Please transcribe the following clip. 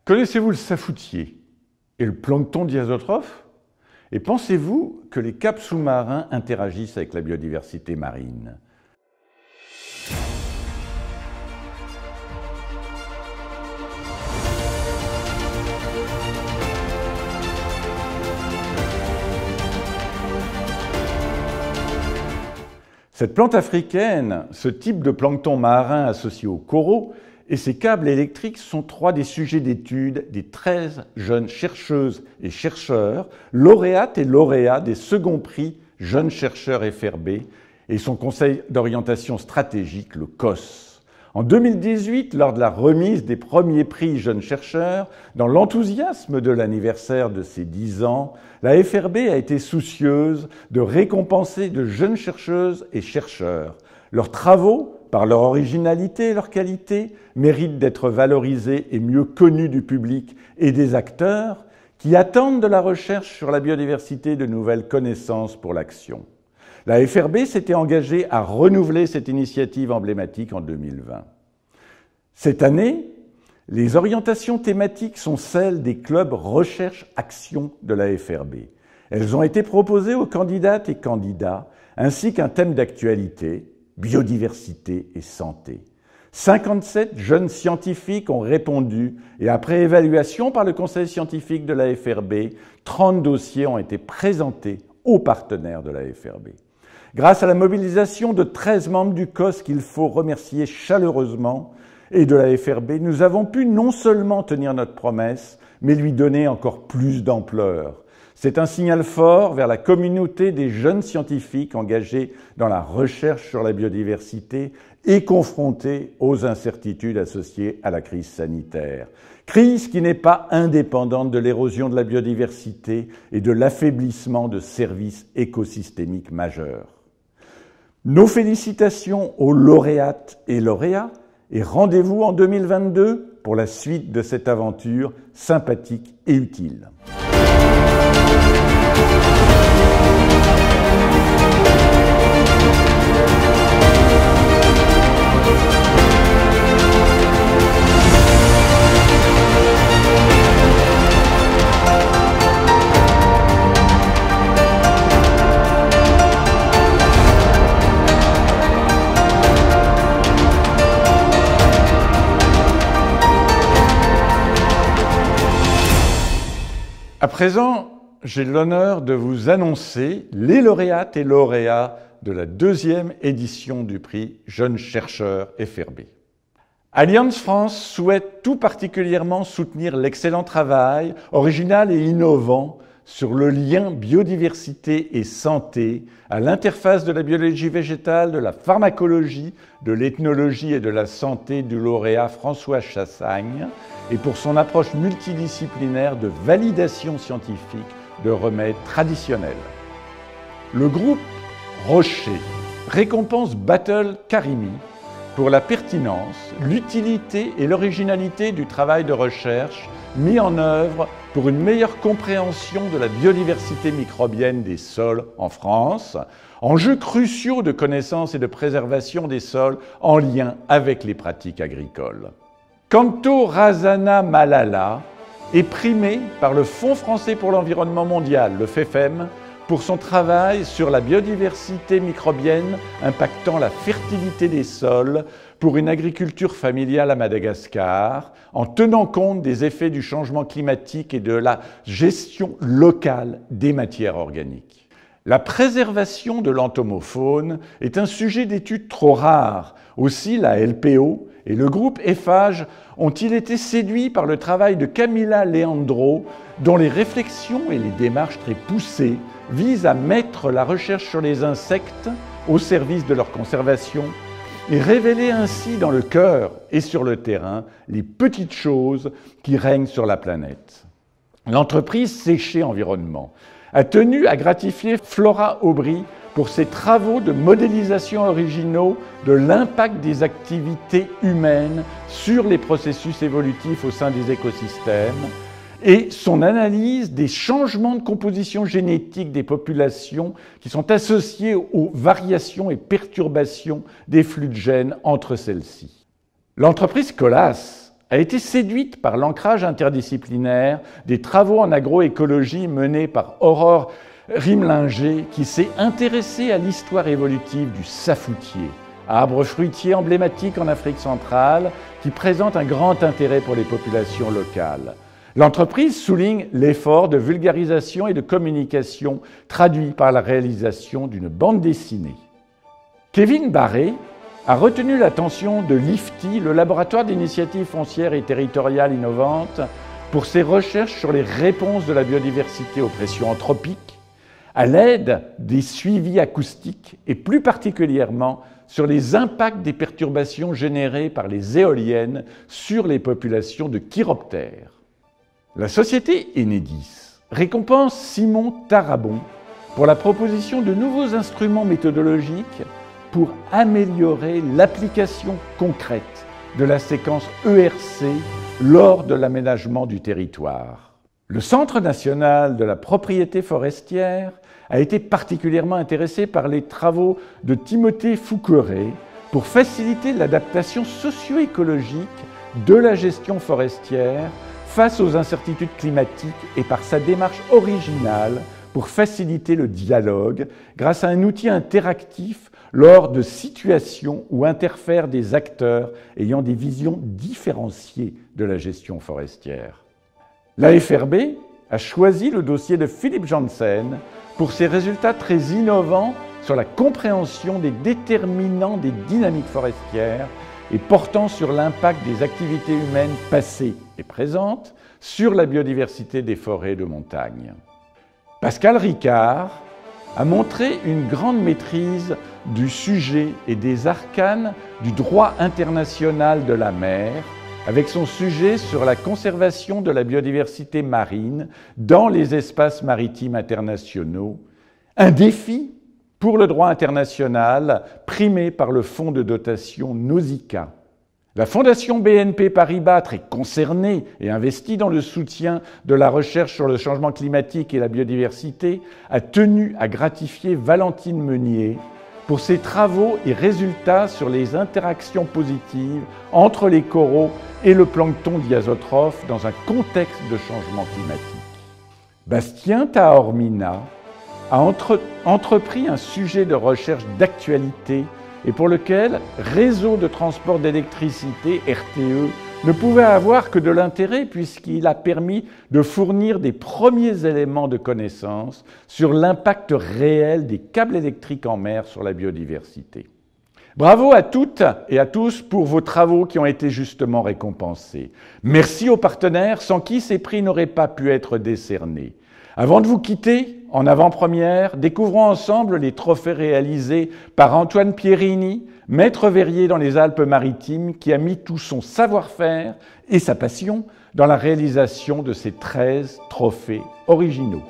Connaissez-vous le safoutier et le plancton diazotrophe? Et pensez-vous que les câbles sous-marins interagissent avec la biodiversité marine? Cette plante africaine, ce type de plancton marin associé au coraux, et ces câbles électriques sont trois des sujets d'étude des 13 jeunes chercheuses et chercheurs, lauréates et lauréats des seconds prix Jeunes chercheurs FRB et son conseil d'orientation stratégique, le COS. En 2018, lors de la remise des premiers prix Jeunes chercheurs, dans l'enthousiasme de l'anniversaire de ses 10 ans, la FRB a été soucieuse de récompenser de jeunes chercheuses et chercheurs. Leurs travaux, par leur originalité et leur qualité, méritent d'être valorisés et mieux connus du public et des acteurs qui attendent de la recherche sur la biodiversité de nouvelles connaissances pour l'action. La FRB s'était engagée à renouveler cette initiative emblématique en 2020. Cette année, les orientations thématiques sont celles des clubs recherche-action de la FRB. Elles ont été proposées aux candidates et candidats, ainsi qu'un thème d'actualité, biodiversité et santé. 57 jeunes scientifiques ont répondu et après évaluation par le conseil scientifique de la FRB, 30 dossiers ont été présentés aux partenaires de la FRB. Grâce à la mobilisation de 13 membres du COS qu'il faut remercier chaleureusement et de la FRB, nous avons pu non seulement tenir notre promesse, mais lui donner encore plus d'ampleur. C'est un signal fort vers la communauté des jeunes scientifiques engagés dans la recherche sur la biodiversité et confrontés aux incertitudes associées à la crise sanitaire. Crise qui n'est pas indépendante de l'érosion de la biodiversité et de l'affaiblissement de services écosystémiques majeurs. Nos félicitations aux lauréates et lauréats et rendez-vous en 2022 pour la suite de cette aventure sympathique et utile. À présent, j'ai l'honneur de vous annoncer les lauréates et lauréats de la deuxième édition du prix Jeunes chercheurs FRB. Allianz France souhaite tout particulièrement soutenir l'excellent travail, original et innovant, sur le lien biodiversité et santé à l'interface de la biologie végétale, de la pharmacologie, de l'ethnologie et de la santé du lauréat François Chassagne et pour son approche multidisciplinaire de validation scientifique de remèdes traditionnels. Le groupe Rocher récompense Battle Karimi pour la pertinence, l'utilité et l'originalité du travail de recherche mis en œuvre pour une meilleure compréhension de la biodiversité microbienne des sols en France, enjeux cruciaux de connaissance et de préservation des sols en lien avec les pratiques agricoles. Kanto Razana Malala est primé par le Fonds français pour l'environnement mondial, le FEFEM, pour son travail sur la biodiversité microbienne impactant la fertilité des sols pour une agriculture familiale à Madagascar, en tenant compte des effets du changement climatique et de la gestion locale des matières organiques. La préservation de l'entomofaune est un sujet d'étude trop rare. Aussi, la LPO et le groupe EFAGE ont-ils été séduits par le travail de Camilla Leandro, dont les réflexions et les démarches très poussées visent à mettre la recherche sur les insectes au service de leur conservation et révéler ainsi dans le cœur et sur le terrain les petites choses qui règnent sur la planète. L'entreprise Séché Environnement a tenu à gratifier Flora Aubry pour ses travaux de modélisation originaux de l'impact des activités humaines sur les processus évolutifs au sein des écosystèmes et son analyse des changements de composition génétique des populations qui sont associés aux variations et perturbations des flux de gènes entre celles-ci. L'entreprise Colas a été séduite par l'ancrage interdisciplinaire des travaux en agroécologie menés par Aurore Rimlinger, qui s'est intéressée à l'histoire évolutive du safoutier, arbre fruitier emblématique en Afrique centrale, qui présente un grand intérêt pour les populations locales. L'entreprise souligne l'effort de vulgarisation et de communication traduit par la réalisation d'une bande dessinée. Kevin Barré a retenu l'attention de l'IFTI, le laboratoire d'initiatives foncières et territoriales innovantes, pour ses recherches sur les réponses de la biodiversité aux pressions anthropiques, à l'aide des suivis acoustiques et plus particulièrement sur les impacts des perturbations générées par les éoliennes sur les populations de chiroptères. La société Enedis récompense Simon Tarabon pour la proposition de nouveaux instruments méthodologiques pour améliorer l'application concrète de la séquence ERC lors de l'aménagement du territoire. Le Centre national de la propriété forestière a été particulièrement intéressé par les travaux de Timothée Fouqueret pour faciliter l'adaptation socio-écologique de la gestion forestière face aux incertitudes climatiques et par sa démarche originale pour faciliter le dialogue grâce à un outil interactif lors de situations où interfèrent des acteurs ayant des visions différenciées de la gestion forestière. La FRB a choisi le dossier de Philippe Janssen pour ses résultats très innovants sur la compréhension des déterminants des dynamiques forestières et portant sur l'impact des activités humaines passées et présentes sur la biodiversité des forêts de montagne. Pascal Ricard a montré une grande maîtrise du sujet et des arcanes du droit international de la mer, avec son sujet sur la conservation de la biodiversité marine dans les espaces maritimes internationaux, un défi pour le droit international primé par le fonds de dotation Nausicaa. La Fondation BNP Paribas, très concernée et investie dans le soutien de la recherche sur le changement climatique et la biodiversité, a tenu à gratifier Valentine Meunier pour ses travaux et résultats sur les interactions positives entre les coraux et le plancton diazotrophe dans un contexte de changement climatique. Bastien Taormina a entrepris un sujet de recherche d'actualité et pour lequel Réseau de transport d'électricité, RTE, ne pouvait avoir que de l'intérêt puisqu'il a permis de fournir des premiers éléments de connaissance sur l'impact réel des câbles électriques en mer sur la biodiversité. Bravo à toutes et à tous pour vos travaux qui ont été justement récompensés. Merci aux partenaires sans qui ces prix n'auraient pas pu être décernés. Avant de vous quitter, en avant-première, découvrons ensemble les trophées réalisés par Antoine Pierrini, maître verrier dans les Alpes-Maritimes, qui a mis tout son savoir-faire et sa passion dans la réalisation de ces 13 trophées originaux.